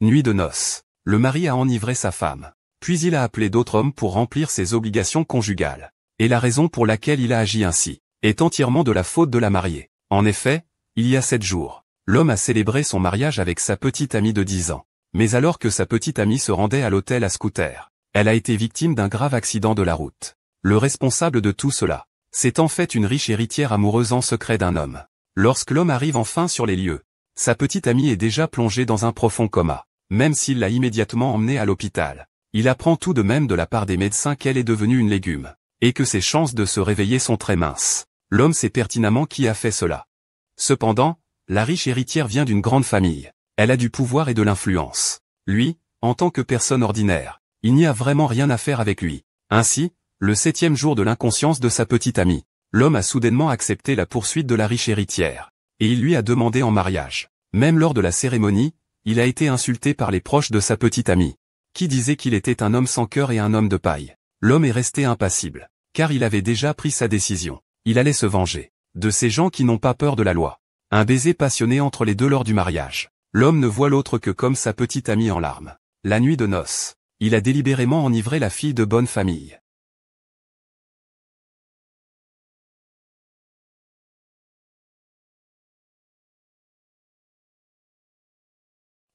Nuit de noces. Le mari a enivré sa femme. Puis il a appelé d'autres hommes pour remplir ses obligations conjugales. Et la raison pour laquelle il a agi ainsi est entièrement de la faute de la mariée. En effet, il y a 7 jours, l'homme a célébré son mariage avec sa petite amie de 10 ans. Mais alors que sa petite amie se rendait à l'hôtel à scooter, elle a été victime d'un grave accident de la route. Le responsable de tout cela, c'est en fait une riche héritière amoureuse en secret d'un homme. Lorsque l'homme arrive enfin sur les lieux, sa petite amie est déjà plongée dans un profond coma. Même s'il l'a immédiatement emmenée à l'hôpital, il apprend tout de même de la part des médecins qu'elle est devenue une légume, et que ses chances de se réveiller sont très minces. L'homme sait pertinemment qui a fait cela. Cependant, la riche héritière vient d'une grande famille. Elle a du pouvoir et de l'influence. Lui, en tant que personne ordinaire, il n'y a vraiment rien à faire avec lui. Ainsi, le 7e jour de l'inconscience de sa petite amie, l'homme a soudainement accepté la poursuite de la riche héritière, et il lui a demandé en mariage. Même lors de la cérémonie, il a été insulté par les proches de sa petite amie, qui disaient qu'il était un homme sans cœur et un homme de paille. L'homme est resté impassible, car il avait déjà pris sa décision. Il allait se venger de ces gens qui n'ont pas peur de la loi. Un baiser passionné entre les deux lors du mariage. L'homme ne voit l'autre que comme sa petite amie en larmes. La nuit de noces, il a délibérément enivré la fille de bonne famille.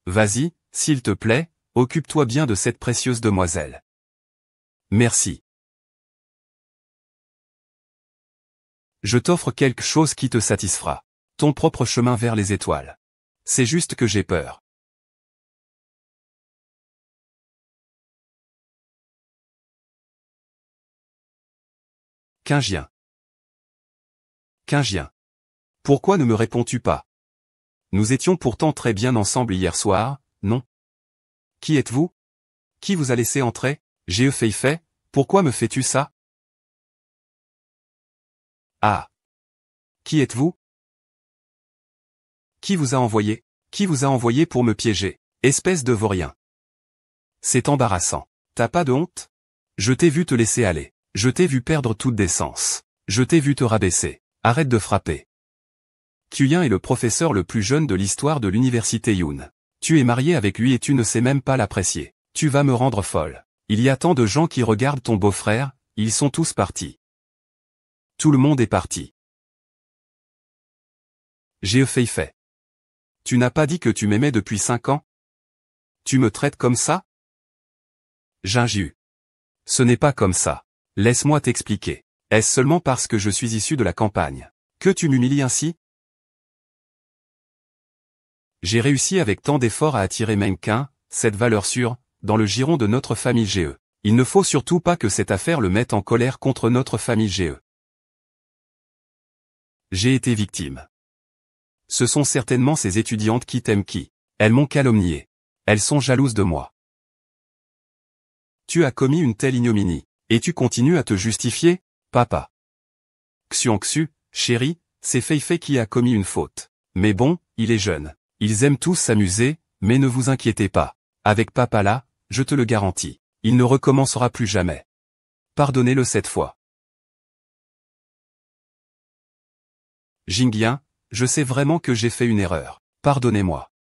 Vas-y, s'il te plaît, occupe-toi bien de cette précieuse demoiselle. Merci. Je t'offre quelque chose qui te satisfera. Ton propre chemin vers les étoiles. C'est juste que j'ai peur. Quingien. Quingien. Pourquoi ne me réponds-tu pas? Nous étions pourtant très bien ensemble hier soir, non? Qui êtes-vous? Qui vous a laissé entrer? J'ai fait, pourquoi me fais-tu ça? Ah. Qui êtes-vous? Qui vous a envoyé? Qui vous a envoyé pour me piéger? Espèce de vaurien. C'est embarrassant. T'as pas de honte? Je t'ai vu te laisser aller. Je t'ai vu perdre toute décence. Je t'ai vu te rabaisser. Arrête de frapper. Quyen est le professeur le plus jeune de l'histoire de l'université Yoon. Tu es marié avec lui et tu ne sais même pas l'apprécier. Tu vas me rendre folle. Il y a tant de gens qui regardent ton beau-frère, ils sont tous partis. Tout le monde est parti. J'ai fait. Tu n'as pas dit que tu m'aimais depuis 5 ans? Tu me traites comme ça? Jinju. Ce n'est pas comme ça. Laisse-moi t'expliquer. Est-ce seulement parce que je suis issu de la campagne que tu m'humilies ainsi? J'ai réussi avec tant d'efforts à attirer Menquin, cette valeur sûre, dans le giron de notre famille GE. Il ne faut surtout pas que cette affaire le mette en colère contre notre famille GE. J'ai été victime. Ce sont certainement ces étudiantes qui t'aiment qui. Elles m'ont calomnié. Elles sont jalouses de moi. Tu as commis une telle ignominie, et tu continues à te justifier, papa. Xuanxu, chérie, c'est Feifei qui a commis une faute. Mais bon, il est jeune. Ils aiment tous s'amuser, mais ne vous inquiétez pas. Avec papa là, je te le garantis, il ne recommencera plus jamais. Pardonnez-le cette fois. Jingyan, je sais vraiment que j'ai fait une erreur. Pardonnez-moi.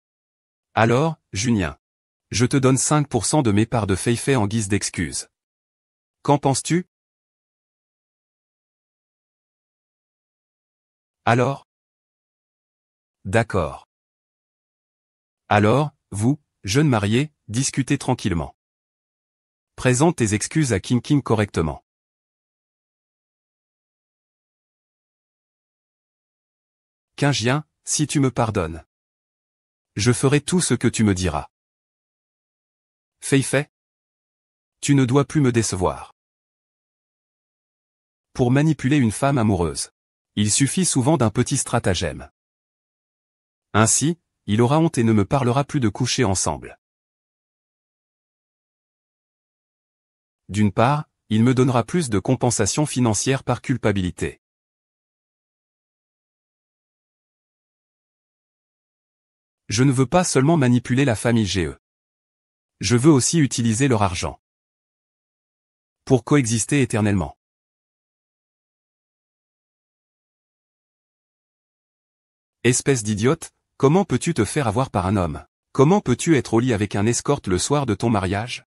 Alors, Junien. Je te donne 5% de mes parts de Feifei en guise d'excuse. Qu'en penses-tu? Alors? D'accord. Alors, vous, jeune marié, discutez tranquillement. Présente tes excuses à King correctement. Quingien, si tu me pardonnes, je ferai tout ce que tu me diras. Feifei, tu ne dois plus me décevoir. Pour manipuler une femme amoureuse, il suffit souvent d'un petit stratagème. Ainsi, il aura honte et ne me parlera plus de coucher ensemble. D'une part, il me donnera plus de compensation financière par culpabilité. Je ne veux pas seulement manipuler la famille GE. Je veux aussi utiliser leur argent. Pour coexister éternellement. Espèce d'idiote, comment peux-tu te faire avoir par un homme? Comment peux-tu être au lit avec un escorte le soir de ton mariage?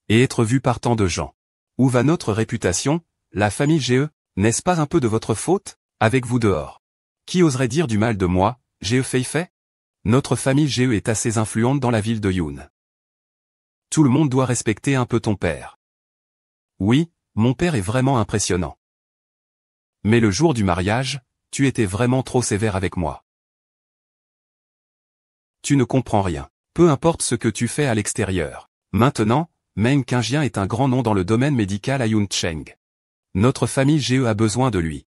Et être vu par tant de gens? Où va notre réputation, la famille GE? N'est-ce pas un peu de votre faute, avec vous dehors? Qui oserait dire du mal de moi, GE Feifei? Notre famille GE est assez influente dans la ville de Yoon. Tout le monde doit respecter un peu ton père. Oui, mon père est vraiment impressionnant. Mais le jour du mariage, tu étais vraiment trop sévère avec moi. Tu ne comprends rien. Peu importe ce que tu fais à l'extérieur. Maintenant, Meng Qingjian est un grand nom dans le domaine médical à Yuncheng. Notre famille GE a besoin de lui.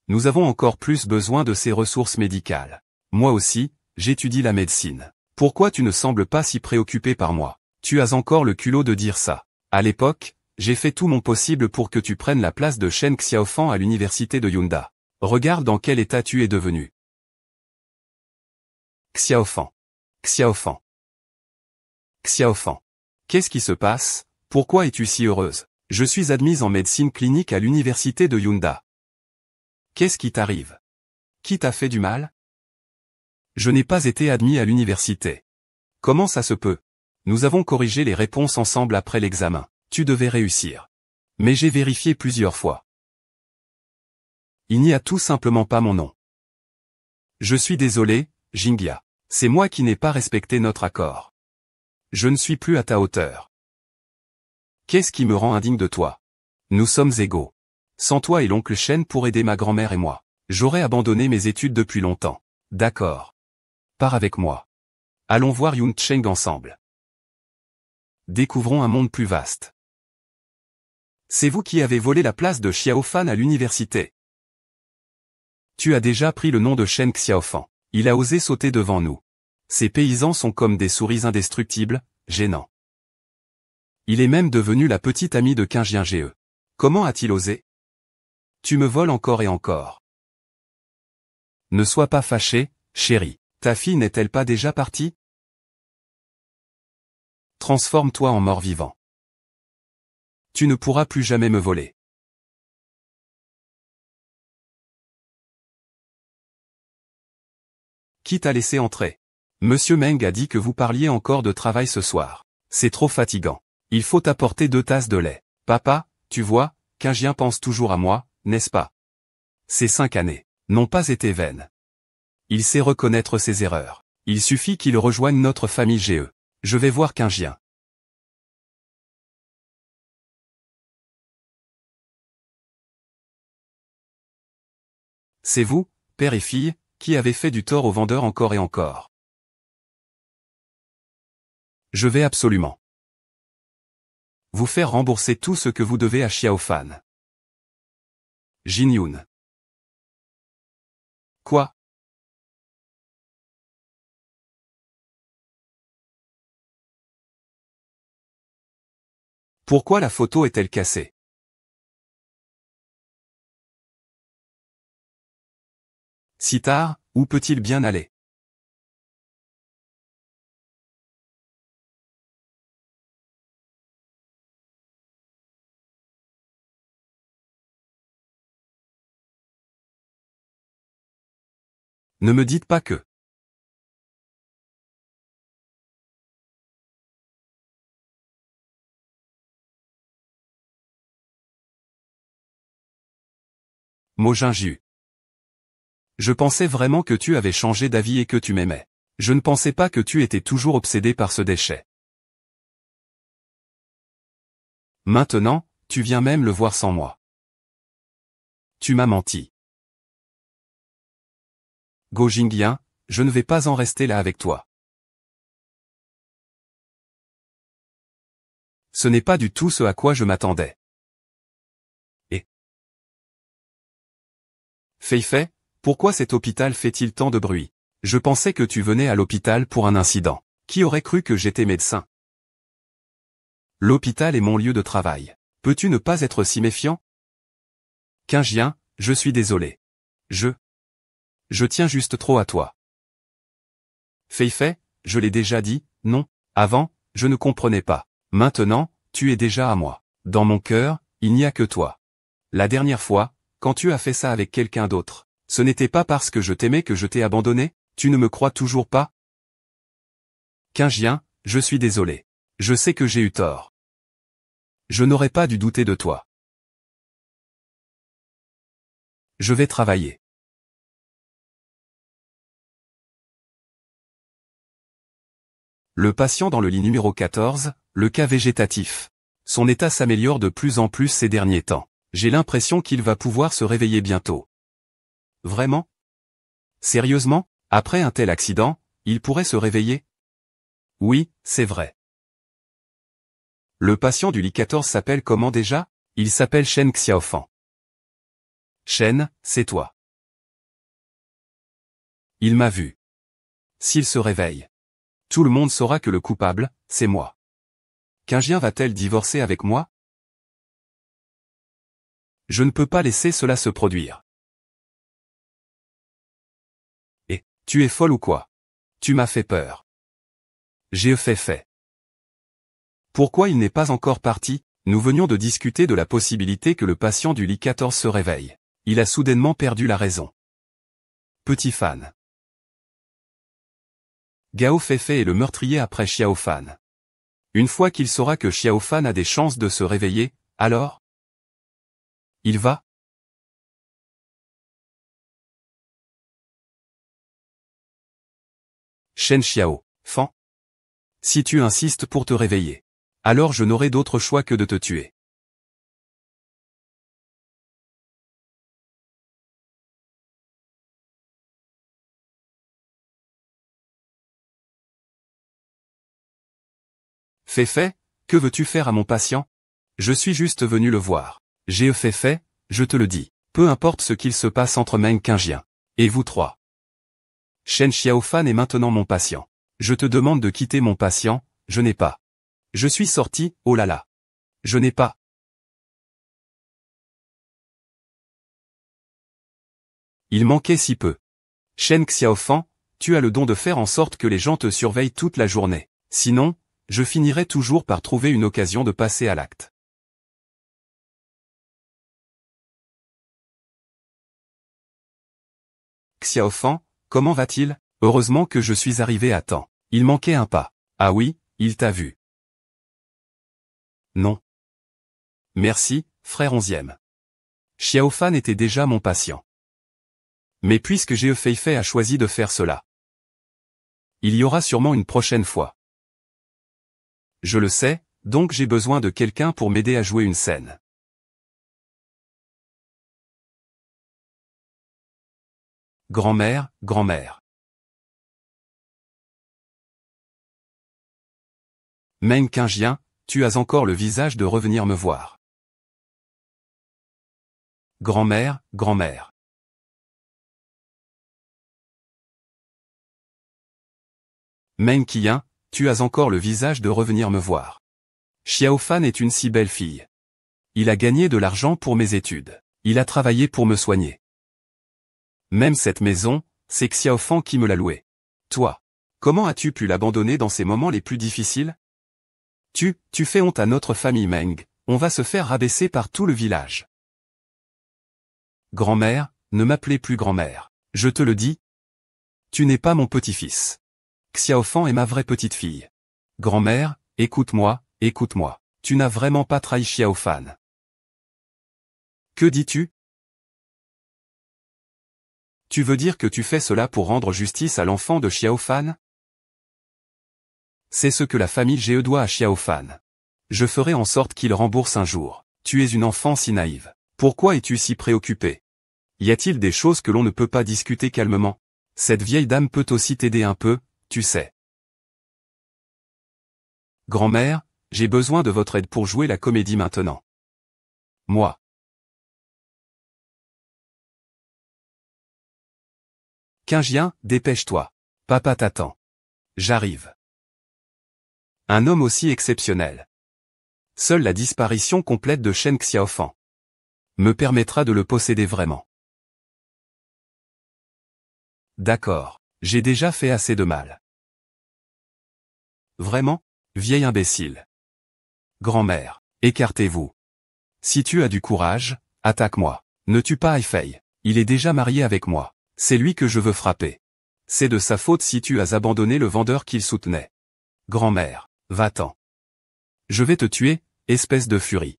Nous avons encore plus besoin de ses ressources médicales. Moi aussi, j'étudie la médecine. Pourquoi tu ne sembles pas si préoccupé par moi? Tu as encore le culot de dire ça. À l'époque, j'ai fait tout mon possible pour que tu prennes la place de Shen Xiaofan à l'université de Yunda. Regarde dans quel état tu es devenu. Xiaofan. Xiaofan. Xiaofan. Qu'est-ce qui se passe? Pourquoi es-tu si heureuse? Je suis admise en médecine clinique à l'université de Yunda. Qu'est-ce qui t'arrive? Qui t'a fait du mal? Je n'ai pas été admis à l'université. Comment ça se peut? Nous avons corrigé les réponses ensemble après l'examen. Tu devais réussir. Mais j'ai vérifié plusieurs fois. Il n'y a tout simplement pas mon nom. Je suis désolé, Jinghia. C'est moi qui n'ai pas respecté notre accord. Je ne suis plus à ta hauteur. Qu'est-ce qui me rend indigne de toi? Nous sommes égaux. Sans toi et l'oncle Shen pour aider ma grand-mère et moi, j'aurais abandonné mes études depuis longtemps. D'accord. Pars avec moi. Allons voir Yuncheng ensemble. Découvrons un monde plus vaste. C'est vous qui avez volé la place de Xiaofan à l'université. Tu as déjà pris le nom de Shen Xiaofan. Il a osé sauter devant nous. Ces paysans sont comme des souris indestructibles, gênants. Il est même devenu la petite amie de Qingjian GE. Comment a-t-il osé? Tu me voles encore et encore. Ne sois pas fâché, chérie. Ta fille n'est-elle pas déjà partie? Transforme-toi en mort-vivant. Tu ne pourras plus jamais me voler. Qui t'a laissé entrer? Monsieur Meng a dit que vous parliez encore de travail ce soir. C'est trop fatigant. Il faut apporter 2 tasses de lait. Papa, tu vois, Qingjian pense toujours à moi, n'est-ce pas? Ces 5 années n'ont pas été vaines. Il sait reconnaître ses erreurs. Il suffit qu'il rejoigne notre famille GE. Je vais voir Qingjian. C'est vous, père et fille, qui avez fait du tort aux vendeurs encore et encore. Je vais absolument vous faire rembourser tout ce que vous devez à Xiaofan. Jin Yun. Quoi? Pourquoi la photo est-elle cassée? Si tard, où peut-il bien aller? Ne me dites pas que. Mo Jingju. Je pensais vraiment que tu avais changé d'avis et que tu m'aimais. Je ne pensais pas que tu étais toujours obsédé par ce déchet. Maintenant, tu viens même le voir sans moi. Tu m'as menti. Go Jingyan, je ne vais pas en rester là avec toi. Ce n'est pas du tout ce à quoi je m'attendais. Et Feifei, pourquoi cet hôpital fait-il tant de bruit? Je pensais que tu venais à l'hôpital pour un incident. Qui aurait cru que j'étais médecin? L'hôpital est mon lieu de travail. Peux-tu ne pas être si méfiant? Qingjian, je suis désolé. Je tiens juste trop à toi. Feifei, je l'ai déjà dit, non, avant, je ne comprenais pas. Maintenant, tu es déjà à moi. Dans mon cœur, il n'y a que toi. La dernière fois, quand tu as fait ça avec quelqu'un d'autre, ce n'était pas parce que je t'aimais que je t'ai abandonné? Tu ne me crois toujours pas? Quingien, je suis désolé. Je sais que j'ai eu tort. Je n'aurais pas dû douter de toi. Je vais travailler. Le patient dans le lit numéro 14, le cas végétatif. Son état s'améliore de plus en plus ces derniers temps. J'ai l'impression qu'il va pouvoir se réveiller bientôt. Vraiment? Sérieusement? Après un tel accident, il pourrait se réveiller? Oui, c'est vrai. Le patient du lit 14 s'appelle comment déjà? Il s'appelle Shen Xiaofan. Shen, c'est toi. Il m'a vu. S'il se réveille, tout le monde saura que le coupable, c'est moi. Quingien va-t-elle divorcer avec moi? Je ne peux pas laisser cela se produire. Et, tu es folle ou quoi? Tu m'as fait peur. J'ai fait. Pourquoi il n'est pas encore parti? Nous venions de discuter de la possibilité que le patient du lit 14 se réveille. Il a soudainement perdu la raison. Petit fan. Gao Feifei est le meurtrier après Xiao Fan. Une fois qu'il saura que Xiao Fan a des chances de se réveiller, alors? Il va? Shen Xiao, Fan. Si tu insistes pour te réveiller, alors je n'aurai d'autre choix que de te tuer. Feifei, que veux-tu faire à mon patient? Je suis juste venu le voir. J'ai fait, je te le dis. Peu importe ce qu'il se passe entre Meng Quingien et vous trois. Shen Xiaofan est maintenant mon patient. Je te demande de quitter mon patient, je n'ai pas. Je suis sorti, oh là là. Je n'ai pas. Il manquait si peu. Shen Xiaofan, tu as le don de faire en sorte que les gens te surveillent toute la journée. Sinon, je finirai toujours par trouver une occasion de passer à l'acte. Xiaofan, comment va-t-il? Heureusement que je suis arrivé à temps. Il manquait un pas. Ah oui, il t'a vu. Non. Merci, frère 11e. Xiaofan était déjà mon patient. Mais puisque Ge Feifei a choisi de faire cela, il y aura sûrement une prochaine fois. Je le sais, donc j'ai besoin de quelqu'un pour m'aider à jouer une scène. Grand-mère, grand-mère. Meng Quingien, tu as encore le visage de revenir me voir. Grand-mère, grand-mère. Meng Qian, tu as encore le visage de revenir me voir. Xiaofan est une si belle fille. Il a gagné de l'argent pour mes études. Il a travaillé pour me soigner. Même cette maison, c'est Xiaofan qui me l'a louée. Toi, comment as-tu pu l'abandonner dans ces moments les plus difficiles? Tu fais honte à notre famille Meng, on va se faire rabaisser par tout le village. Grand-mère, ne m'appelez plus grand-mère. Je te le dis. Tu n'es pas mon petit-fils. Xiaofan est ma vraie petite fille. Grand-mère, écoute-moi, écoute-moi. Tu n'as vraiment pas trahi Xiaofan. Que dis-tu? Tu veux dire que tu fais cela pour rendre justice à l'enfant de Xiaofan? C'est ce que la famille Ge doit à Xiaofan. Je ferai en sorte qu'il rembourse un jour. Tu es une enfant si naïve. Pourquoi es-tu si préoccupée? Y a-t-il des choses que l'on ne peut pas discuter calmement? Cette vieille dame peut aussi t'aider un peu, tu sais. Grand-mère, j'ai besoin de votre aide pour jouer la comédie maintenant. Moi. Quingien, dépêche-toi. Papa t'attend. J'arrive. Un homme aussi exceptionnel. Seule la disparition complète de Shen Xiaofan me permettra de le posséder vraiment. D'accord, j'ai déjà fait assez de mal. Vraiment? Vieille imbécile. Grand-mère, écartez-vous. Si tu as du courage, attaque-moi. Ne tue pas Feifei. Il est déjà marié avec moi. C'est lui que je veux frapper. C'est de sa faute si tu as abandonné le vendeur qu'il soutenait. Grand-mère, va-t'en. Je vais te tuer, espèce de furie.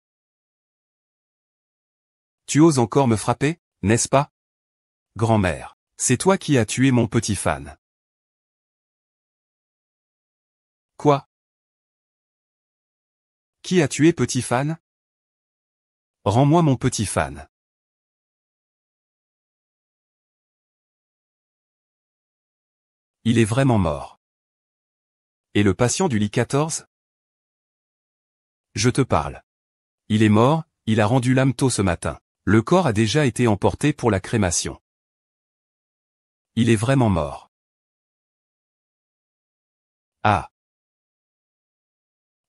Tu oses encore me frapper, n'est-ce pas? Grand-mère, c'est toi qui as tué mon petit fan. Quoi? Qui a tué petit fan? Rends-moi mon petit fan. Il est vraiment mort. Et le patient du lit 14? Je te parle. Il est mort, il a rendu l'âme tôt ce matin. Le corps a déjà été emporté pour la crémation. Il est vraiment mort. Ah.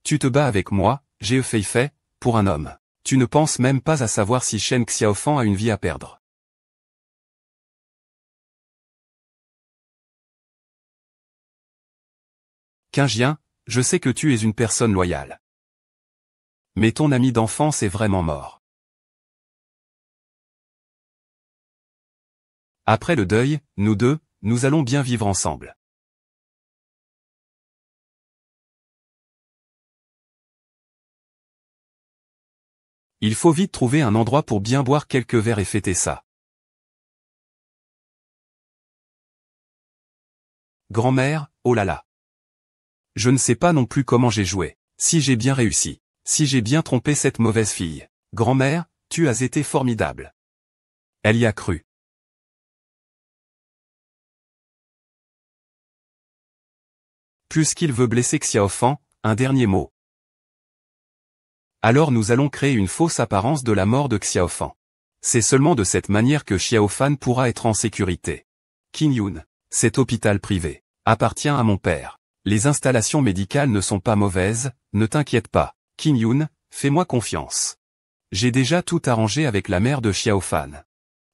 Tu te bats avec moi, J'ai fait, pour un homme. Tu ne penses même pas à savoir si Shen Xiaofan a une vie à perdre. Qingjian, je sais que tu es une personne loyale. Mais ton ami d'enfance est vraiment mort. Après le deuil, nous deux, nous allons bien vivre ensemble. Il faut vite trouver un endroit pour bien boire quelques verres et fêter ça. Grand-mère, oh là là. Je ne sais pas non plus comment j'ai joué, si j'ai bien réussi, si j'ai bien trompé cette mauvaise fille. Grand-mère, tu as été formidable. Elle y a cru. Puisqu'il veut blesser Xiaofan, un dernier mot. Alors nous allons créer une fausse apparence de la mort de Xiaofan. C'est seulement de cette manière que Xiaofan pourra être en sécurité. Qin Yun, cet hôpital privé, appartient à mon père. Les installations médicales ne sont pas mauvaises, ne t'inquiète pas. Qin Yun, fais-moi confiance. J'ai déjà tout arrangé avec la mère de Xiaofan.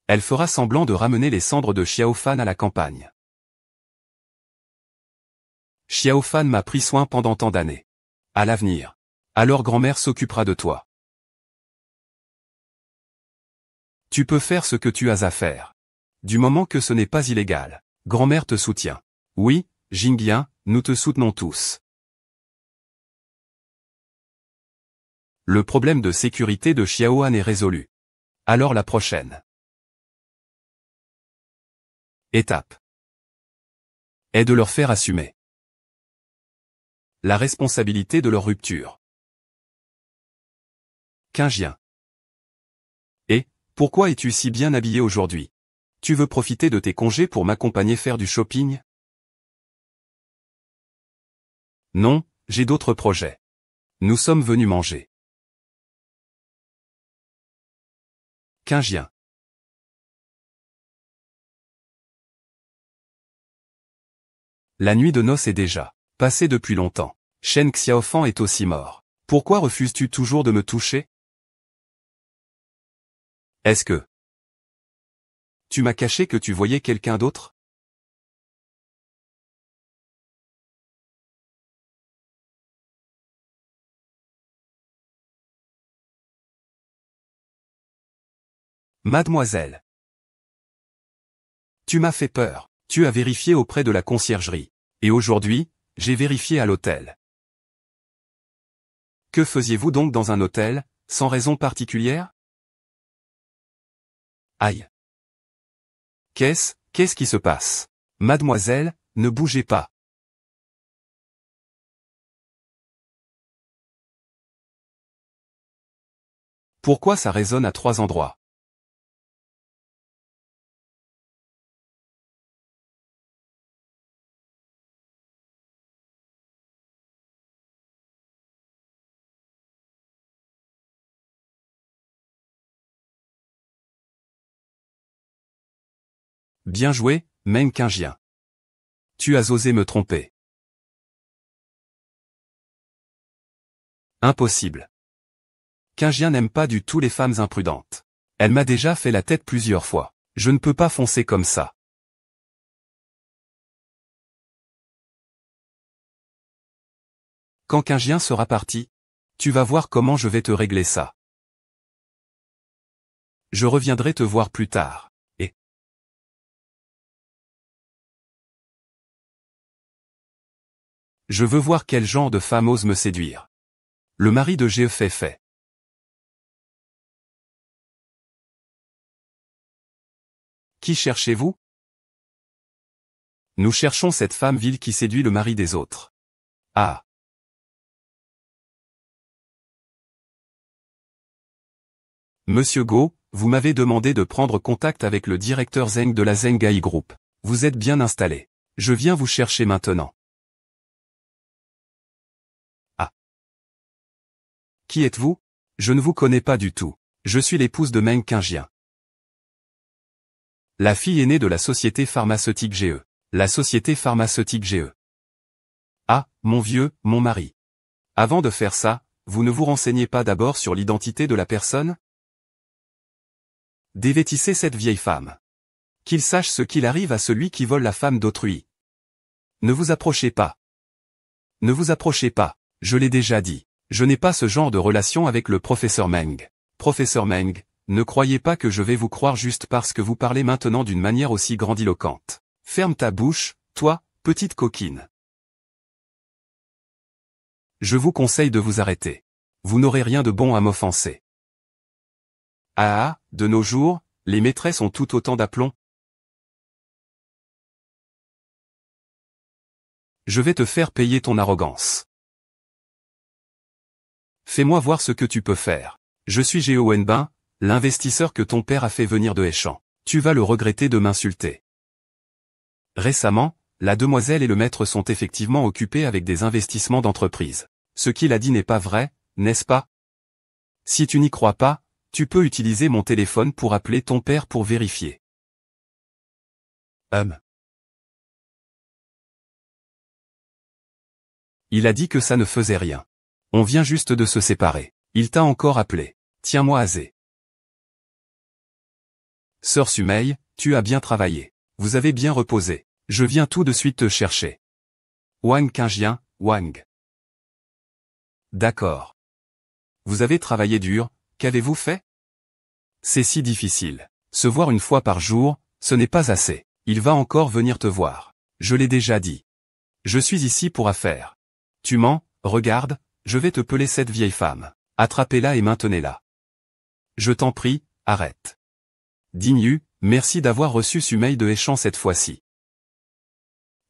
Elle fera semblant de ramener les cendres de Xiaofan à la campagne. Xiaofan m'a pris soin pendant tant d'années. À l'avenir. Alors grand-mère s'occupera de toi. Tu peux faire ce que tu as à faire. Du moment que ce n'est pas illégal. Grand-mère te soutient. Oui, Jingyan, nous te soutenons tous. Le problème de sécurité de Xiaoan est résolu. Alors la prochaine étape est de leur faire assumer la responsabilité de leur rupture. Qingjian. Et, pourquoi es-tu si bien habillé aujourd'hui? Tu veux profiter de tes congés pour m'accompagner faire du shopping? Non, j'ai d'autres projets. Nous sommes venus manger. Qingjian. La nuit de noces est déjà passée depuis longtemps. Shen Xiaofan est aussi mort. Pourquoi refuses-tu toujours de me toucher? Est-ce que tu m'as caché que tu voyais quelqu'un d'autre? Mademoiselle. Tu m'as fait peur. Tu as vérifié auprès de la conciergerie. Et aujourd'hui, j'ai vérifié à l'hôtel. Que faisiez-vous donc dans un hôtel, sans raison particulière? Aïe. Qu'est-ce qui se passe? Mademoiselle, ne bougez pas. Pourquoi ça résonne à 3 endroits? Bien joué, Meng Qingjian. Tu as osé me tromper. Impossible. Qingjian n'aime pas du tout les femmes imprudentes. Elle m'a déjà fait la tête plusieurs fois. Je ne peux pas foncer comme ça. Quand Qingjian sera parti, tu vas voir comment je vais te régler ça. Je reviendrai te voir plus tard. Et Je veux voir quel genre de femme ose me séduire. Le mari de GE fait. Qui cherchez-vous? Nous cherchons cette femme vile qui séduit le mari des autres. Ah. Monsieur Go, vous m'avez demandé de prendre contact avec le directeur Zeng de la Zeng AI Group. Vous êtes bien installé. Je viens vous chercher maintenant. Ah. Qui êtes-vous? Je ne vous connais pas du tout. Je suis l'épouse de Meng Qingjian. La fille aînée de la société pharmaceutique GE. La société pharmaceutique GE. Ah, mon vieux, mon mari. Avant de faire ça, vous ne vous renseignez pas d'abord sur l'identité de la personne? Dévêtissez cette vieille femme. Qu'il sache ce qu'il arrive à celui qui vole la femme d'autrui. Ne vous approchez pas. Ne vous approchez pas, je l'ai déjà dit. Je n'ai pas ce genre de relation avec le professeur Meng. Professeur Meng, ne croyez pas que je vais vous croire juste parce que vous parlez maintenant d'une manière aussi grandiloquente. Ferme ta bouche, toi, petite coquine. Je vous conseille de vous arrêter. Vous n'aurez rien de bon à m'offenser. Ah, de nos jours, les maîtresses ont tout autant d'aplomb. Je vais te faire payer ton arrogance. Fais-moi voir ce que tu peux faire. Je suis Geo Wenbin, l'investisseur que ton père a fait venir de Heichan. Tu vas le regretter de m'insulter. Récemment, la demoiselle et le maître sont effectivement occupés avec des investissements d'entreprise. Ce qu'il a dit n'est pas vrai, n'est-ce pas? Si tu n'y crois pas, tu peux utiliser mon téléphone pour appeler ton père pour vérifier. Il a dit que ça ne faisait rien. On vient juste de se séparer. Il t'a encore appelé. Tiens-moi azé. Sœur Sumei, tu as bien travaillé. Vous avez bien reposé. Je viens tout de suite te chercher. Wang Qingjian, Wang. D'accord. Vous avez travaillé dur, qu'avez-vous fait? C'est si difficile. Se voir une fois par jour, ce n'est pas assez. Il va encore venir te voir. Je l'ai déjà dit. Je suis ici pour affaires. Tu mens, regarde, je vais te peler cette vieille femme. Attrapez-la et maintenez-la. Je t'en prie, arrête. Dignu, merci d'avoir reçu Sumei de Heichan cette fois-ci.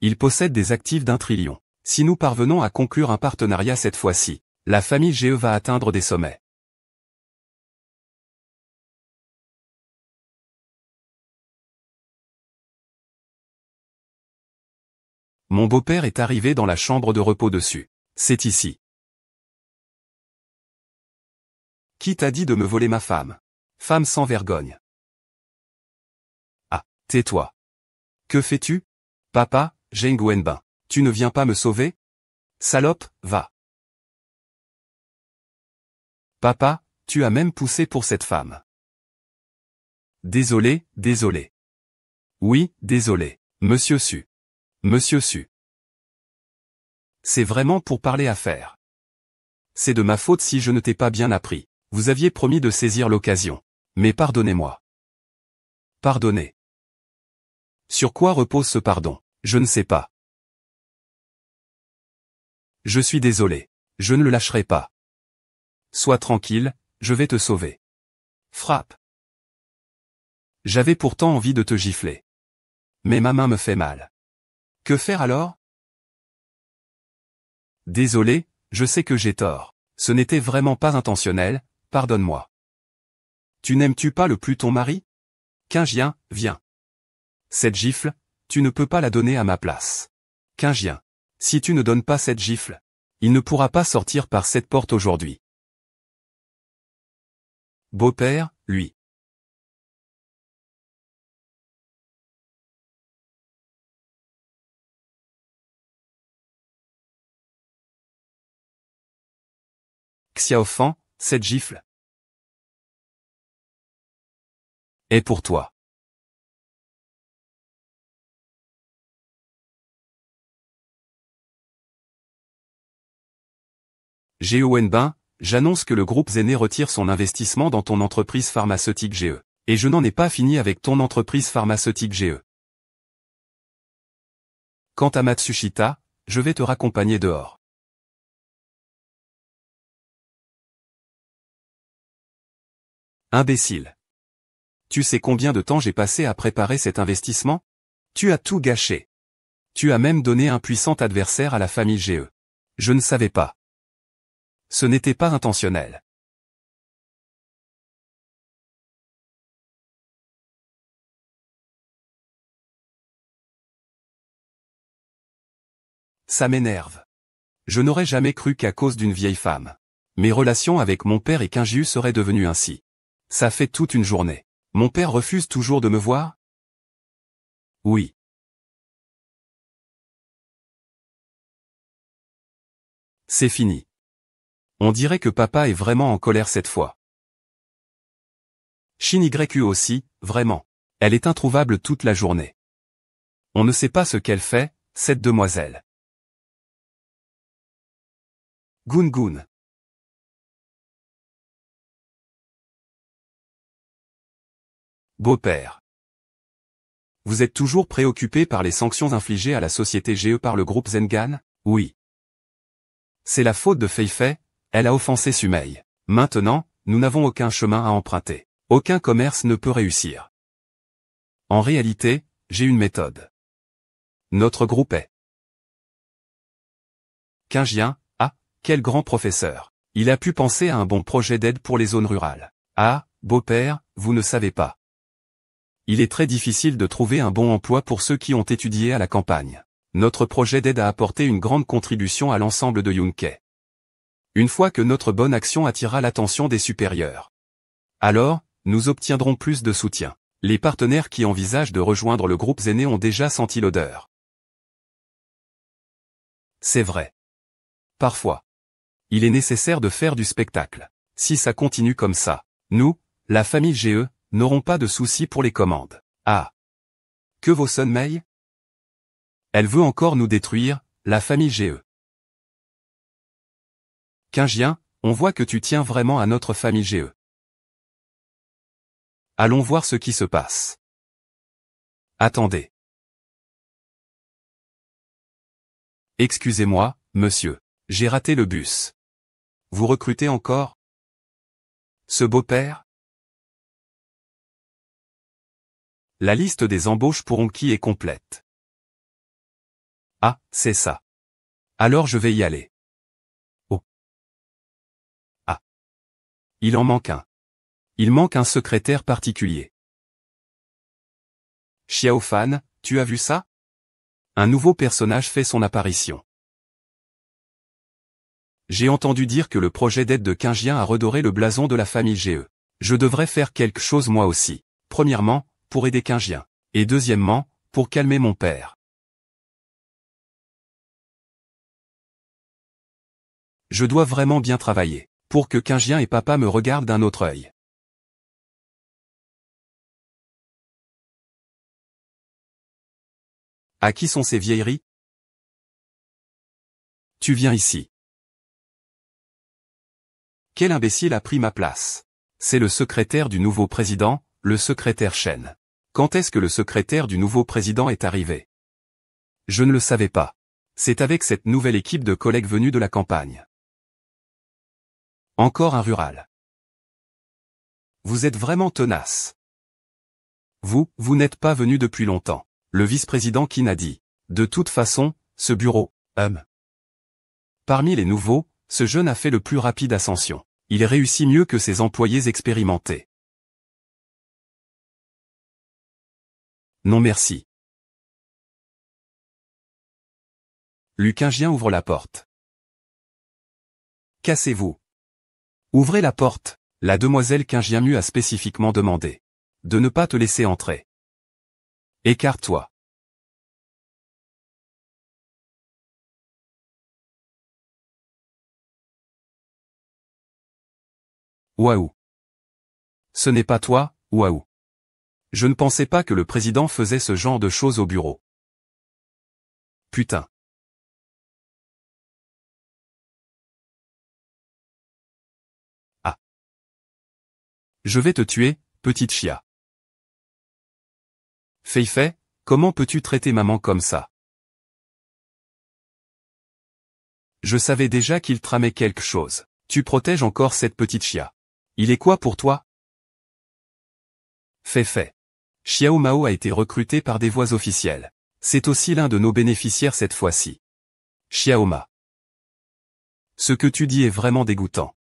Il possède des actifs d'1 trillion. Si nous parvenons à conclure un partenariat cette fois-ci, la famille GE va atteindre des sommets. Mon beau-père est arrivé dans la chambre de repos dessus. C'est ici. Qui t'a dit de me voler ma femme? Femme sans vergogne. Ah, tais-toi. Que fais-tu? Papa, Zheng Wenbin. Tu ne viens pas me sauver? Salope, va. Papa, tu as même poussé pour cette femme. Désolé, désolé. Oui, désolé. Monsieur Su. Monsieur Su. C'est vraiment pour parler affaires. C'est de ma faute si je ne t'ai pas bien appris. Vous aviez promis de saisir l'occasion. Mais pardonnez-moi. Pardonnez. Sur quoi repose ce pardon? Je ne sais pas. Je suis désolé. Je ne le lâcherai pas. Sois tranquille, je vais te sauver. Frappe. J'avais pourtant envie de te gifler. Mais ma main me fait mal. Que faire alors? Désolé, je sais que j'ai tort. Ce n'était vraiment pas intentionnel, pardonne-moi. Tu n'aimes-tu pas le plus ton mari? Qingjian, viens. Cette gifle, tu ne peux pas la donner à ma place. Qingjian. Si tu ne donnes pas cette gifle, il ne pourra pas sortir par cette porte aujourd'hui. Beau-père, lui. Xiaofan, cette gifle est pour toi. Geo Wenbin, j'annonce que le groupe Zéné retire son investissement dans ton entreprise pharmaceutique GE. Et je n'en ai pas fini avec ton entreprise pharmaceutique GE. Quant à Matsushita, je vais te raccompagner dehors. Imbécile. Tu sais combien de temps j'ai passé à préparer cet investissement? Tu as tout gâché. Tu as même donné un puissant adversaire à la famille GE. Je ne savais pas. Ce n'était pas intentionnel. Ça m'énerve. Je n'aurais jamais cru qu'à cause d'une vieille femme. Mes relations avec mon père et Kinjiu seraient devenues ainsi. Ça fait toute une journée. Mon père refuse toujours de me voir? Oui. C'est fini. On dirait que papa est vraiment en colère cette fois. Shin YU aussi, vraiment. Elle est introuvable toute la journée. On ne sait pas ce qu'elle fait, cette demoiselle. Gun Gun. Beau-père. Vous êtes toujours préoccupé par les sanctions infligées à la société GE par le groupe Zengan? Oui. C'est la faute de Feifei, elle a offensé Sumei. Maintenant, nous n'avons aucun chemin à emprunter. Aucun commerce ne peut réussir. En réalité, j'ai une méthode. Notre groupe est Kinjien. Ah, quel grand professeur. Il a pu penser à un bon projet d'aide pour les zones rurales. Ah, beau-père, vous ne savez pas. Il est très difficile de trouver un bon emploi pour ceux qui ont étudié à la campagne. Notre projet d'aide a apporté une grande contribution à l'ensemble de Yunkei. Une fois que notre bonne action attira l'attention des supérieurs, alors, nous obtiendrons plus de soutien. Les partenaires qui envisagent de rejoindre le groupe Zené ont déjà senti l'odeur. C'est vrai. Parfois, il est nécessaire de faire du spectacle. Si ça continue comme ça, nous, la famille GE, n'aurons pas de soucis pour les commandes. Ah. Que vaut Sun Mei? Elle veut encore nous détruire, la famille GE. Kinjien, on voit que tu tiens vraiment à notre famille GE. Allons voir ce qui se passe. Attendez. Excusez-moi, monsieur. J'ai raté le bus. Vous recrutez encore? Ce beau-père? La liste des embauches pour Onki est complète. Ah, c'est ça. Alors je vais y aller. Oh. Ah. Il en manque un. Il manque un secrétaire particulier. Xiao Fan, tu as vu ça? Un nouveau personnage fait son apparition. J'ai entendu dire que le projet d'aide de Kinjien a redoré le blason de la famille GE. Je devrais faire quelque chose moi aussi. Premièrement, pour aider Kinjien. Et deuxièmement, pour calmer mon père. Je dois vraiment bien travailler, pour que Kinjien et papa me regardent d'un autre œil. À qui sont ces vieilleries? Tu viens ici. Quel imbécile a pris ma place? C'est le secrétaire du nouveau président, le secrétaire Shen. Quand est-ce que le secrétaire du nouveau président est arrivé? Je ne le savais pas. C'est avec cette nouvelle équipe de collègues venus de la campagne. Encore un rural. Vous êtes vraiment tenace. Vous n'êtes pas venu depuis longtemps. Le vice-président Qin a dit. De toute façon, ce bureau, Parmi les nouveaux, ce jeune a fait le plus rapide ascension. Il réussit mieux que ses employés expérimentés. Non merci. Kinjien ouvre la porte. Cassez-vous. Ouvrez la porte, la demoiselle Kinjien Mu a spécifiquement demandé. De ne pas te laisser entrer. Écarte-toi. Waouh. Ce n'est pas toi, waouh. Je ne pensais pas que le président faisait ce genre de choses au bureau. Putain. Ah. Je vais te tuer, petite chia. Feifei, comment peux-tu traiter maman comme ça? Je savais déjà qu'il tramait quelque chose. Tu protèges encore cette petite Chia. Il est quoi pour toi? Feifei. Xiao Mao a été recruté par des voies officielles. C'est aussi l'un de nos bénéficiaires cette fois-ci. Xiao Ma. Ce que tu dis est vraiment dégoûtant.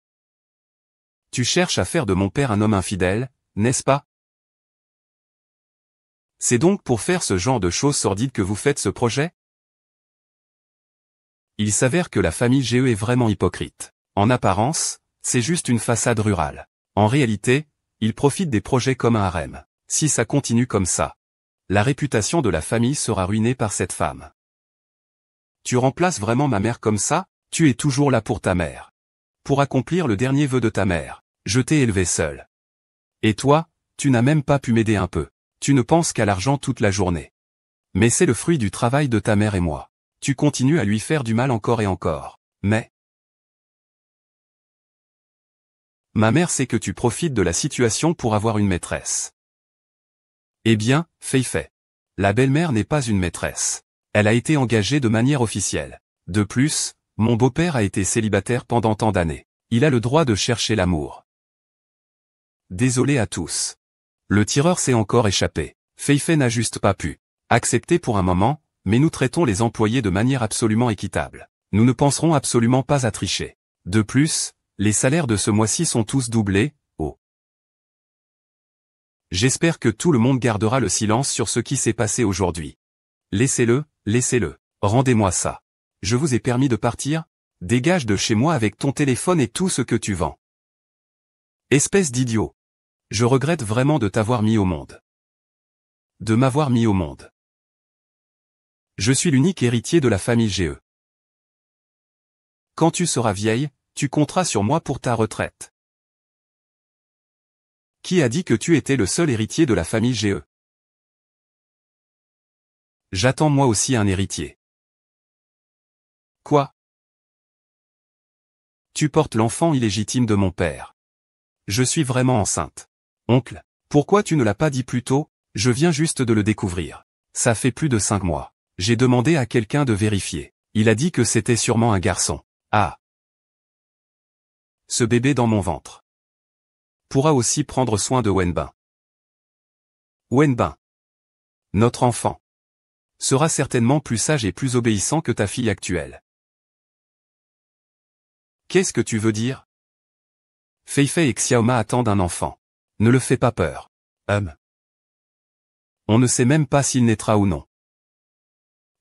Tu cherches à faire de mon père un homme infidèle, n'est-ce pas? C'est donc pour faire ce genre de choses sordides que vous faites ce projet? Il s'avère que la famille GE est vraiment hypocrite. En apparence, c'est juste une façade rurale. En réalité, ils profitent des projets comme un harem. Si ça continue comme ça, la réputation de la famille sera ruinée par cette femme. Tu remplaces vraiment ma mère comme ça? Tu es toujours là pour ta mère. Pour accomplir le dernier vœu de ta mère. Je t'ai élevé seul. Et toi, tu n'as même pas pu m'aider un peu. Tu ne penses qu'à l'argent toute la journée. Mais c'est le fruit du travail de ta mère et moi. Tu continues à lui faire du mal encore et encore. Mais ma mère sait que tu profites de la situation pour avoir une maîtresse. Eh bien, Feifei. La belle-mère n'est pas une maîtresse. Elle a été engagée de manière officielle. De plus, mon beau-père a été célibataire pendant tant d'années. Il a le droit de chercher l'amour. Désolé à tous. Le tireur s'est encore échappé. Feifei n'a juste pas pu accepter pour un moment, mais nous traitons les employés de manière absolument équitable. Nous ne penserons absolument pas à tricher. De plus, les salaires de ce mois-ci sont tous doublés. Oh. J'espère que tout le monde gardera le silence sur ce qui s'est passé aujourd'hui. Laissez-le, laissez-le. Rendez-moi ça. Je vous ai permis de partir? Dégage de chez moi avec ton téléphone et tout ce que tu vends. Espèce d'idiot. Je regrette vraiment de t'avoir mis au monde. De m'avoir mis au monde. Je suis l'unique héritier de la famille GE. Quand tu seras vieille, tu compteras sur moi pour ta retraite. Qui a dit que tu étais le seul héritier de la famille GE? J'attends moi aussi un héritier. Quoi? Tu portes l'enfant illégitime de mon père. Je suis vraiment enceinte. Oncle, pourquoi tu ne l'as pas dit plus tôt? Je viens juste de le découvrir. Ça fait plus de 5 mois. J'ai demandé à quelqu'un de vérifier. Il a dit que c'était sûrement un garçon. Ah. Ce bébé dans mon ventre pourra aussi prendre soin de Wenbin. Wenbin, notre enfant, sera certainement plus sage et plus obéissant que ta fille actuelle. Qu'est-ce que tu veux dire? Feifei et Xiaoma attendent un enfant. Ne le fais pas peur. On ne sait même pas s'il naîtra ou non.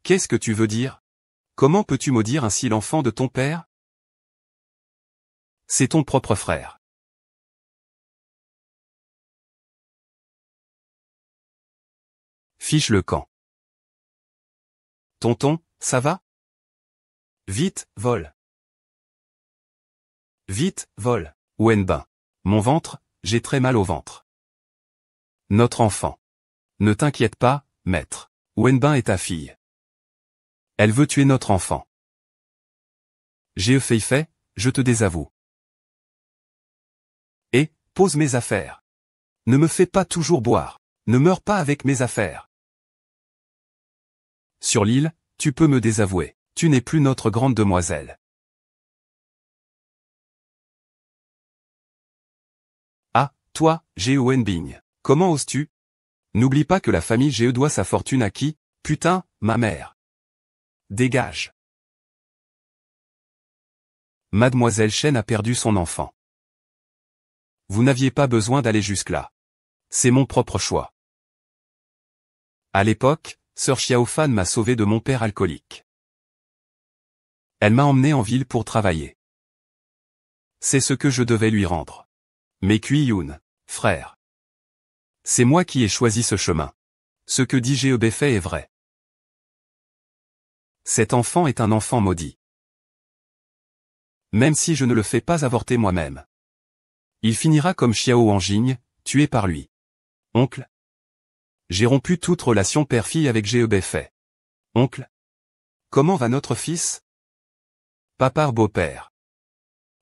Qu'est-ce que tu veux dire? Comment peux-tu maudire ainsi l'enfant de ton père? C'est ton propre frère. Fiche le camp. Tonton, ça va? Vite, vole. Vite, vole. Wenbin. Mon ventre, j'ai très mal au ventre. Notre enfant. Ne t'inquiète pas, maître. Wenbin est ta fille. Elle veut tuer notre enfant. J'ai Feifei, je te désavoue. Et, pose mes affaires. Ne me fais pas toujours boire. Ne meurs pas avec mes affaires. Sur l'île, tu peux me désavouer. Tu n'es plus notre grande demoiselle. Ah, toi, Geo Wenbing. Comment oses-tu? N'oublie pas que la famille GE doit sa fortune à qui? Putain, ma mère. Dégage. Mademoiselle Chen a perdu son enfant. Vous n'aviez pas besoin d'aller jusque-là. C'est mon propre choix. À l'époque, Sœur Xiaofan m'a sauvé de mon père alcoolique. Elle m'a emmené en ville pour travailler. C'est ce que je devais lui rendre. Mais Kui-Yun, frère. C'est moi qui ai choisi ce chemin. Ce que dit Feifei est vrai. Cet enfant est un enfant maudit. Même si je ne le fais pas avorter moi-même. Il finira comme Xiao Wanjing, tué par lui. Oncle. J'ai rompu toute relation père-fille avec Feifei. Oncle. Comment va notre fils? Papar beau-père.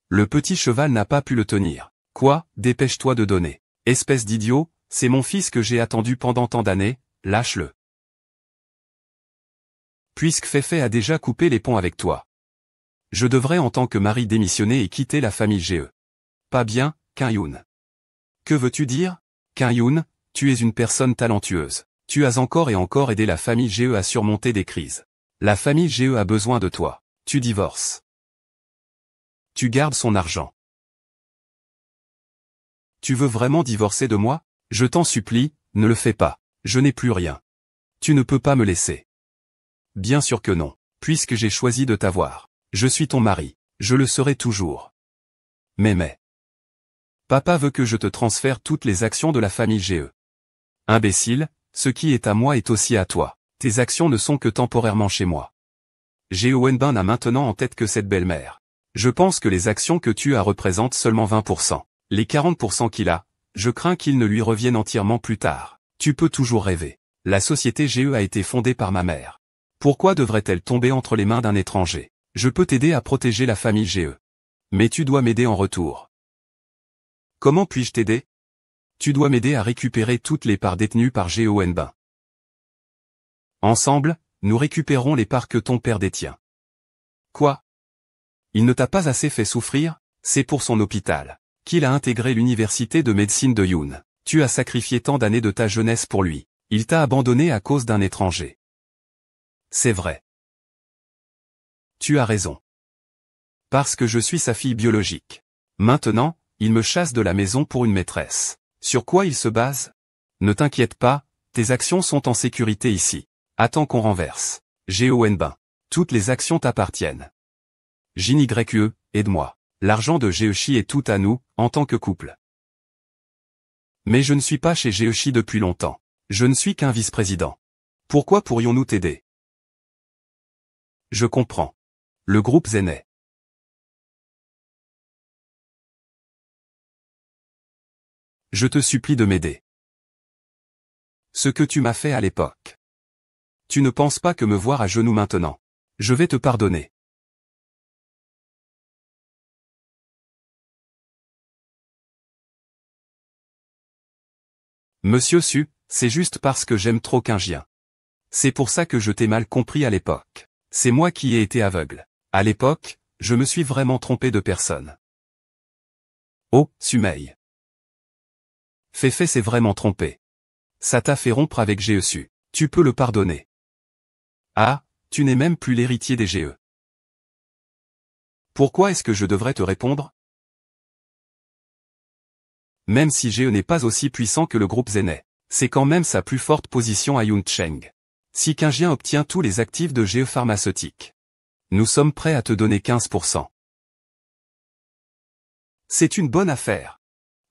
Le petit cheval n'a pas pu le tenir. Quoi? Dépêche-toi de donner. Espèce d'idiot, c'est mon fils que j'ai attendu pendant tant d'années, lâche-le. Puisque Feifei a déjà coupé les ponts avec toi. Je devrais en tant que mari démissionner et quitter la famille GE. Pas bien, Kyun. Que veux-tu dire? Kyun, tu es une personne talentueuse. Tu as encore et encore aidé la famille GE à surmonter des crises. La famille GE a besoin de toi. Tu divorces. Tu gardes son argent. Tu veux vraiment divorcer de moi? Je t'en supplie, ne le fais pas. Je n'ai plus rien. Tu ne peux pas me laisser. Bien sûr que non, puisque j'ai choisi de t'avoir. Je suis ton mari, je le serai toujours. Mais. Papa veut que je te transfère toutes les actions de la famille GE. Imbécile, ce qui est à moi est aussi à toi. Tes actions ne sont que temporairement chez moi. GE Wenbin n'a maintenant en tête que cette belle-mère. Je pense que les actions que tu as représentent seulement 20%. Les 40% qu'il a, je crains qu'ils ne lui reviennent entièrement plus tard. Tu peux toujours rêver. La société GE a été fondée par ma mère. Pourquoi devrait-elle tomber entre les mains d'un étranger? Je peux t'aider à protéger la famille GE. Mais tu dois m'aider en retour. Comment puis-je t'aider? Tu dois m'aider à récupérer toutes les parts détenues par GE Wenbin. Ensemble, nous récupérons les parts que ton père détient. Quoi? Il ne t'a pas assez fait souffrir? C'est pour son hôpital qu'il a intégré l'université de médecine de Yoon. Tu as sacrifié tant d'années de ta jeunesse pour lui. Il t'a abandonné à cause d'un étranger. C'est vrai. Tu as raison. Parce que je suis sa fille biologique. Maintenant, il me chasse de la maison pour une maîtresse. Sur quoi il se base? Ne t'inquiète pas, tes actions sont en sécurité ici. Attends qu'on renverse. GE Wenbin. Toutes les actions t'appartiennent. JNYE, aide-moi. L'argent de GE est tout à nous, en tant que couple. Mais je ne suis pas chez GE depuis longtemps. Je ne suis qu'un vice-président. Pourquoi pourrions-nous t'aider? Je comprends. Le groupe Zenet. Je te supplie de m'aider. Ce que tu m'as fait à l'époque. Tu ne penses pas que me voir à genoux maintenant. Je vais te pardonner. Monsieur Su, c'est juste parce que j'aime trop Kyun. C'est pour ça que je t'ai mal compris à l'époque. C'est moi qui ai été aveugle. À l'époque, je me suis vraiment trompé de personne. Oh, Sumei. Féfé s'est vraiment trompé. Ça t'a fait rompre avec GE Su. Tu peux le pardonner. Ah, tu n'es même plus l'héritier des GE. Pourquoi est-ce que je devrais te répondre? Même si GE n'est pas aussi puissant que le groupe Zenet, c'est quand même sa plus forte position à Yuncheng. Si Kyun obtient tous les actifs de GE Pharmaceutique, nous sommes prêts à te donner 15%. C'est une bonne affaire.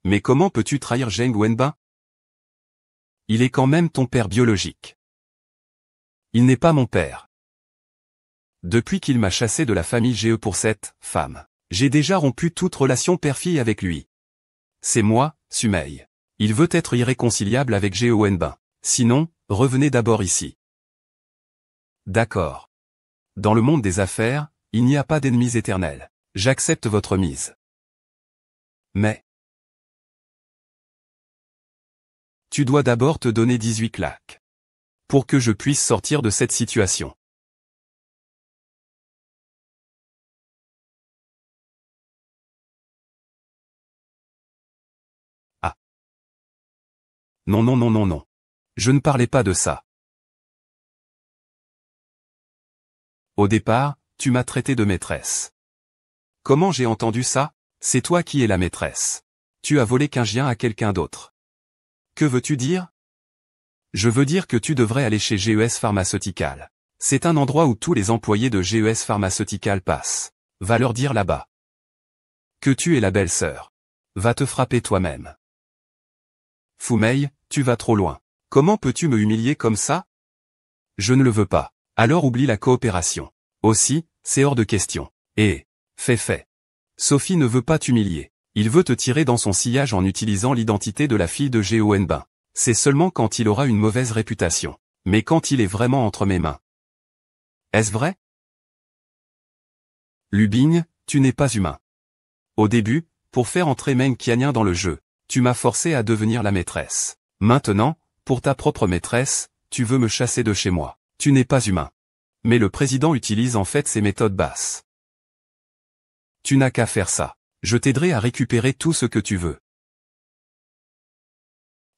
Mais comment peux-tu trahir Zheng Wenbin? Il est quand même ton père biologique. Il n'est pas mon père. Depuis qu'il m'a chassé de la famille GE pour cette femme, j'ai déjà rompu toute relation père-fille avec lui. C'est moi, Sumei. Il veut être irréconciliable avec GE Wenbin. Sinon, revenez d'abord ici. D'accord. Dans le monde des affaires, il n'y a pas d'ennemis éternels. J'accepte votre mise. Mais tu dois d'abord te donner 18 claques. Pour que je puisse sortir de cette situation. Ah. Non non non non non. Je ne parlais pas de ça. Au départ, tu m'as traité de maîtresse. Comment j'ai entendu ça? C'est toi qui es la maîtresse. Tu as volé Kyun à quelqu'un d'autre. Que veux-tu dire? Je veux dire que tu devrais aller chez GES Pharmaceutical. C'est un endroit où tous les employés de GES Pharmaceutical passent. Va leur dire là-bas. Que tu es la belle-sœur. Va te frapper toi-même. Fumei, tu vas trop loin. Comment peux-tu me humilier comme ça? Je ne le veux pas. Alors oublie la coopération. Aussi, c'est hors de question. Et, fait. Sophie ne veut pas t'humilier. Il veut te tirer dans son sillage en utilisant l'identité de la fille de GE Wenbin. C'est seulement quand il aura une mauvaise réputation. Mais quand il est vraiment entre mes mains. Est-ce vrai? Lubing, tu n'es pas humain. Au début, pour faire entrer Meng Qiannian dans le jeu, tu m'as forcé à devenir la maîtresse. Maintenant, pour ta propre maîtresse, tu veux me chasser de chez moi. Tu n'es pas humain. Mais le président utilise en fait ces méthodes basses. Tu n'as qu'à faire ça. Je t'aiderai à récupérer tout ce que tu veux.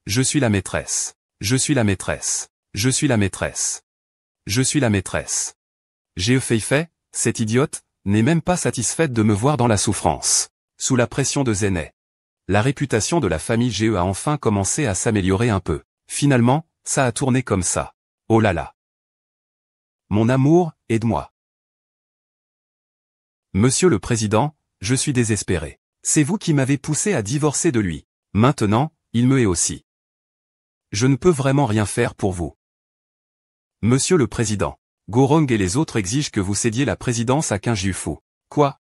Je suis la maîtresse. Je suis la maîtresse. Je suis la maîtresse. Je suis la maîtresse. Geo Feifei, cette idiote, n'est même pas satisfaite de me voir dans la souffrance. Sous la pression de Zenet. La réputation de la famille Geo a enfin commencé à s'améliorer un peu. Finalement, ça a tourné comme ça. Oh là là. Mon amour, aide-moi. Monsieur le Président, je suis désespéré. C'est vous qui m'avez poussé à divorcer de lui. Maintenant, il me hait aussi. Je ne peux vraiment rien faire pour vous. Monsieur le Président, Gorong et les autres exigent que vous cédiez la présidence à Qin Jiufu. Quoi?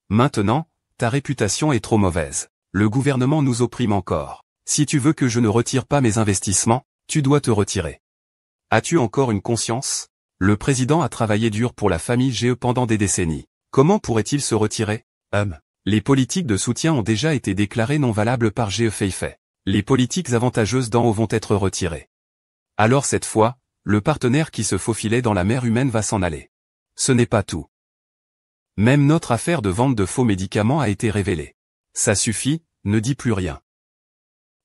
Maintenant, ta réputation est trop mauvaise. Le gouvernement nous opprime encore. Si tu veux que je ne retire pas mes investissements, tu dois te retirer. As-tu encore une conscience? Le président a travaillé dur pour la famille Geo pendant des décennies. Comment pourrait-il se retirer? Les politiques de soutien ont déjà été déclarées non valables par Geo Feifei. Les politiques avantageuses d'en haut vont être retirées. Alors cette fois, le partenaire qui se faufilait dans la mer humaine va s'en aller. Ce n'est pas tout. Même notre affaire de vente de faux médicaments a été révélée. Ça suffit, ne dis plus rien.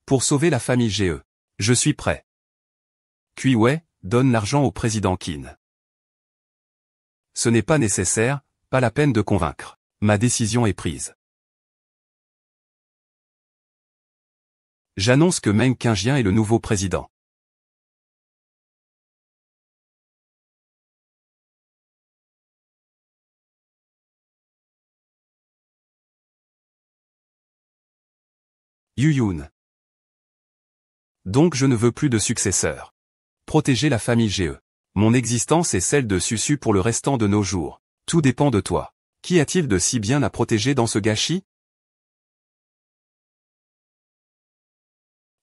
Pour sauver la famille Geo. Je suis prêt. Kuiwei, donne l'argent au président Qin. Ce n'est pas nécessaire, pas la peine de convaincre. Ma décision est prise. J'annonce que Meng Qingjian est le nouveau président. Yuyun. Donc je ne veux plus de successeur. Protéger la famille Geo. Mon existence est celle de Susu pour le restant de nos jours. Tout dépend de toi. Qu'y a-t-il de si bien à protéger dans ce gâchis?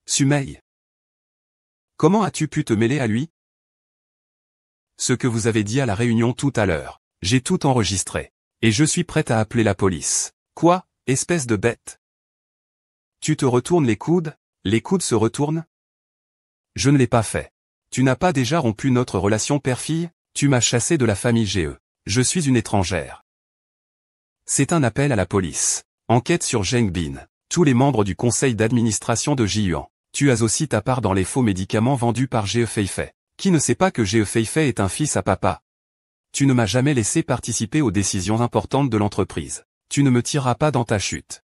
Sumei. Comment as-tu pu te mêler à lui? Ce que vous avez dit à la réunion tout à l'heure. J'ai tout enregistré. Et je suis prête à appeler la police. Quoi, espèce de bête? Tu te retournes les coudes se retournent? Je ne l'ai pas fait. Tu n'as pas déjà rompu notre relation père-fille? Tu m'as chassé de la famille Geo. Je suis une étrangère. C'est un appel à la police. Enquête sur Zheng Bin. Tous les membres du conseil d'administration de Jiyuan. Tu as aussi ta part dans les faux médicaments vendus par Geo Feifei. Qui ne sait pas que Geo Feifei est un fils à papa? Tu ne m'as jamais laissé participer aux décisions importantes de l'entreprise. Tu ne me tireras pas dans ta chute.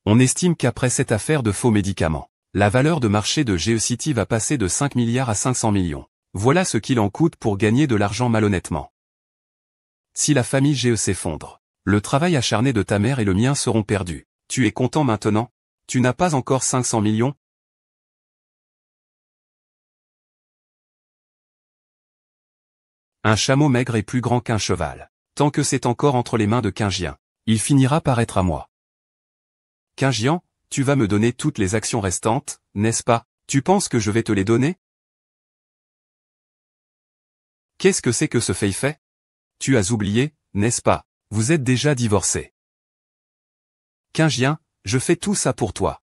On estime qu'après cette affaire de faux médicaments, la valeur de marché de GeoCity va passer de 5 milliards à 500 millions. Voilà ce qu'il en coûte pour gagner de l'argent malhonnêtement. Si la famille Geo s'effondre, le travail acharné de ta mère et le mien seront perdus. Tu es content maintenant? Tu n'as pas encore 500 millions? Un chameau maigre est plus grand qu'un cheval. Tant que c'est encore entre les mains de Qingjian, il finira par être à moi. Qingjian, tu vas me donner toutes les actions restantes, n'est-ce pas? Tu penses que je vais te les donner? Qu'est-ce que c'est que ce Feifei? Tu as oublié, n'est-ce pas? Vous êtes déjà divorcés. Qingjian, je fais tout ça pour toi.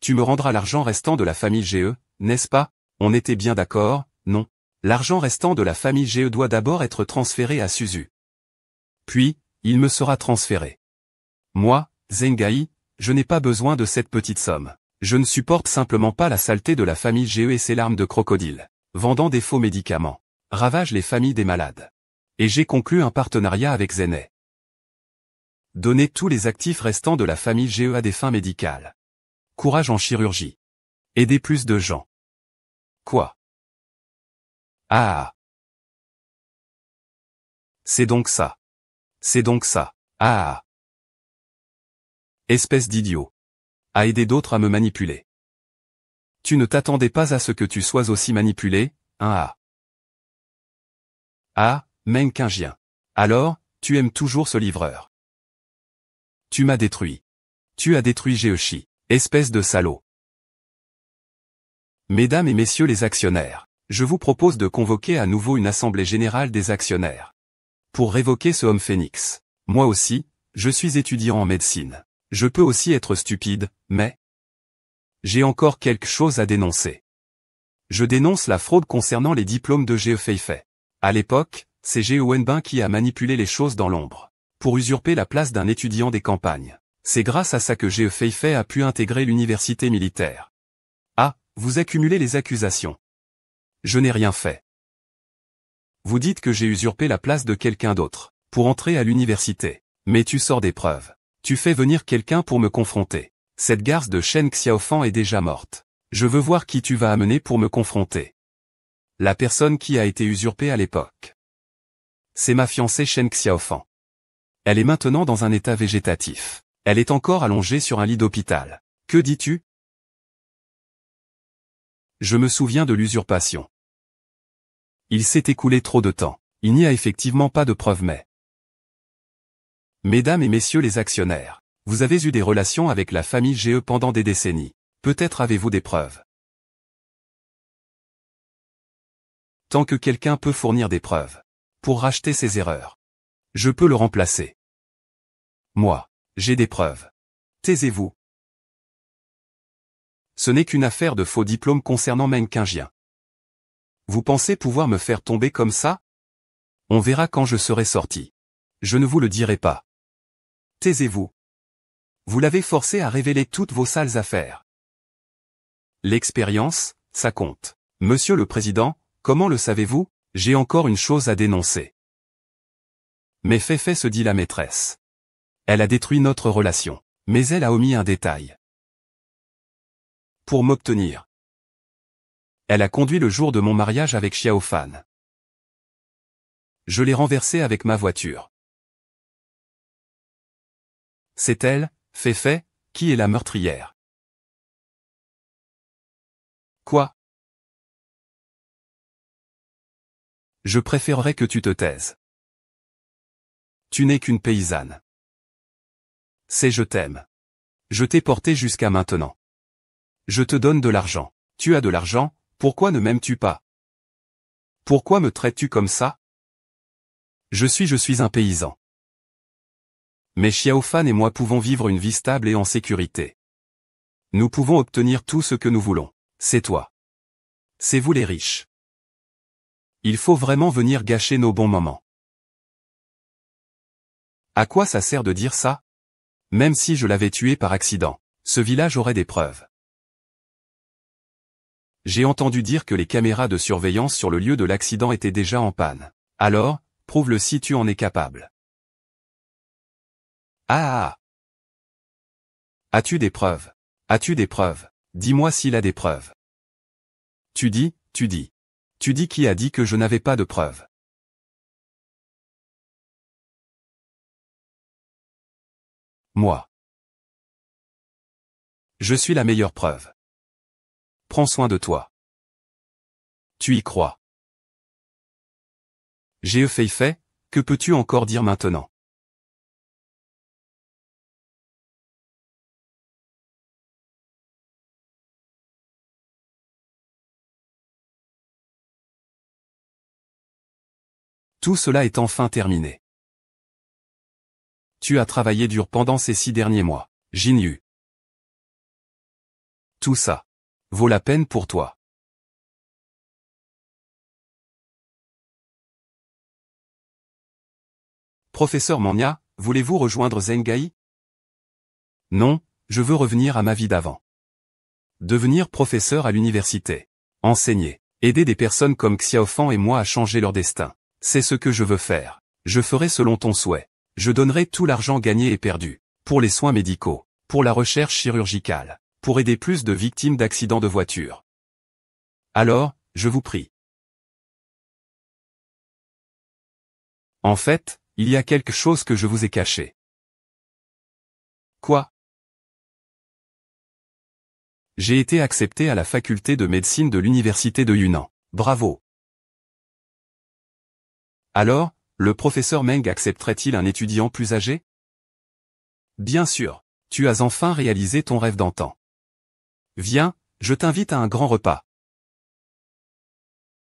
Tu me rendras l'argent restant de la famille Geo, n'est-ce pas? On était bien d'accord, non? L'argent restant de la famille Geo doit d'abord être transféré à Suzu. Puis, il me sera transféré. Moi, Zengai, je n'ai pas besoin de cette petite somme. Je ne supporte simplement pas la saleté de la famille Geo et ses larmes de crocodile. Vendant des faux médicaments. Ravage les familles des malades. Et j'ai conclu un partenariat avec Zenet. Donner tous les actifs restants de la famille Geo à des fins médicales. Courage en chirurgie. Aider plus de gens. Quoi? Ah. C'est donc ça. C'est donc ça. Ah. Espèce d'idiot. À aider d'autres à me manipuler. Tu ne t'attendais pas à ce que tu sois aussi manipulé, hein? Ah. Ah, Meng Qingjian. Alors, tu aimes toujours ce livreur. Tu m'as détruit. Tu as détruit Geoshi, espèce de salaud. Mesdames et messieurs les actionnaires, je vous propose de convoquer à nouveau une assemblée générale des actionnaires. Pour révoquer ce homme phénix. Moi aussi, je suis étudiant en médecine. Je peux aussi être stupide, mais j'ai encore quelque chose à dénoncer. Je dénonce la fraude concernant les diplômes de Geo Feifei. À l'époque, c'est Geo Wenbin qui a manipulé les choses dans l'ombre. pour usurper la place d'un étudiant des campagnes. C'est grâce à ça que Ge Feifei a pu intégrer l'université militaire. Ah, vous accumulez les accusations. Je n'ai rien fait. Vous dites que j'ai usurpé la place de quelqu'un d'autre, pour entrer à l'université. Mais tu sors des preuves. Tu fais venir quelqu'un pour me confronter. Cette garce de Shen Xiaofan est déjà morte. Je veux voir qui tu vas amener pour me confronter. La personne qui a été usurpée à l'époque. C'est ma fiancée Shen Xiaofan. Elle est maintenant dans un état végétatif. Elle est encore allongée sur un lit d'hôpital. Que dis-tu? Je me souviens de l'usurpation. Il s'est écoulé trop de temps. Il n'y a effectivement pas de preuves mais... Mesdames et messieurs les actionnaires, vous avez eu des relations avec la famille Ge pendant des décennies. Peut-être avez-vous des preuves. Tant que quelqu'un peut fournir des preuves pour racheter ses erreurs, je peux le remplacer. Moi, j'ai des preuves. Taisez-vous. Ce n'est qu'une affaire de faux diplôme concernant Meng Qingjian. Vous pensez pouvoir me faire tomber comme ça? On verra quand je serai sorti. Je ne vous le dirai pas. Taisez-vous. Vous l'avez forcé à révéler toutes vos sales affaires. L'expérience, ça compte. Monsieur le Président, comment le savez-vous? J'ai encore une chose à dénoncer. Mais Feifei, se dit la maîtresse. Elle a détruit notre relation. Mais elle a omis un détail. Pour m'obtenir. Elle a conduit le jour de mon mariage avec Xiaofan. Je l'ai renversée avec ma voiture. C'est elle, Feifei, qui est la meurtrière. Quoi? Je préférerais que tu te taises. Tu n'es qu'une paysanne. C'est je t'aime. Je t'ai porté jusqu'à maintenant. Je te donne de l'argent. Tu as de l'argent, pourquoi ne m'aimes-tu pas? Pourquoi me traites-tu comme ça? Je suis un paysan. Mais Xiaofan et moi pouvons vivre une vie stable et en sécurité. Nous pouvons obtenir tout ce que nous voulons. C'est toi. C'est vous les riches. Il faut vraiment venir gâcher nos bons moments. À quoi ça sert de dire ça? Même si je l'avais tué par accident, ce village aurait des preuves. J'ai entendu dire que les caméras de surveillance sur le lieu de l'accident étaient déjà en panne. Alors, prouve-le si tu en es capable. Ah. As-tu des preuves? As-tu des preuves? Dis-moi s'il a des preuves. Tu dis. Tu dis qui a dit que je n'avais pas de preuves? Moi. Je suis la meilleure preuve. Prends soin de toi. Tu y crois? Ge Feifei, que peux-tu encore dire maintenant? Tout cela est enfin terminé. Tu as travaillé dur pendant ces 6 derniers mois, Jin Yu. Tout ça vaut la peine pour toi. Professeur Manya, voulez-vous rejoindre Zengai? Non, je veux revenir à ma vie d'avant. Devenir professeur à l'université. Enseigner. Aider des personnes comme Xiaofan et moi à changer leur destin. C'est ce que je veux faire. Je ferai selon ton souhait. Je donnerai tout l'argent gagné et perdu. Pour les soins médicaux. Pour la recherche chirurgicale. Pour aider plus de victimes d'accidents de voiture. Alors, je vous prie. En fait, il y a quelque chose que je vous ai caché. Quoi? J'ai été accepté à la faculté de médecine de l'université de Yunnan. Bravo. Alors, le professeur Meng accepterait-il un étudiant plus âgé? Bien sûr, tu as enfin réalisé ton rêve d'antan. Viens, je t'invite à un grand repas.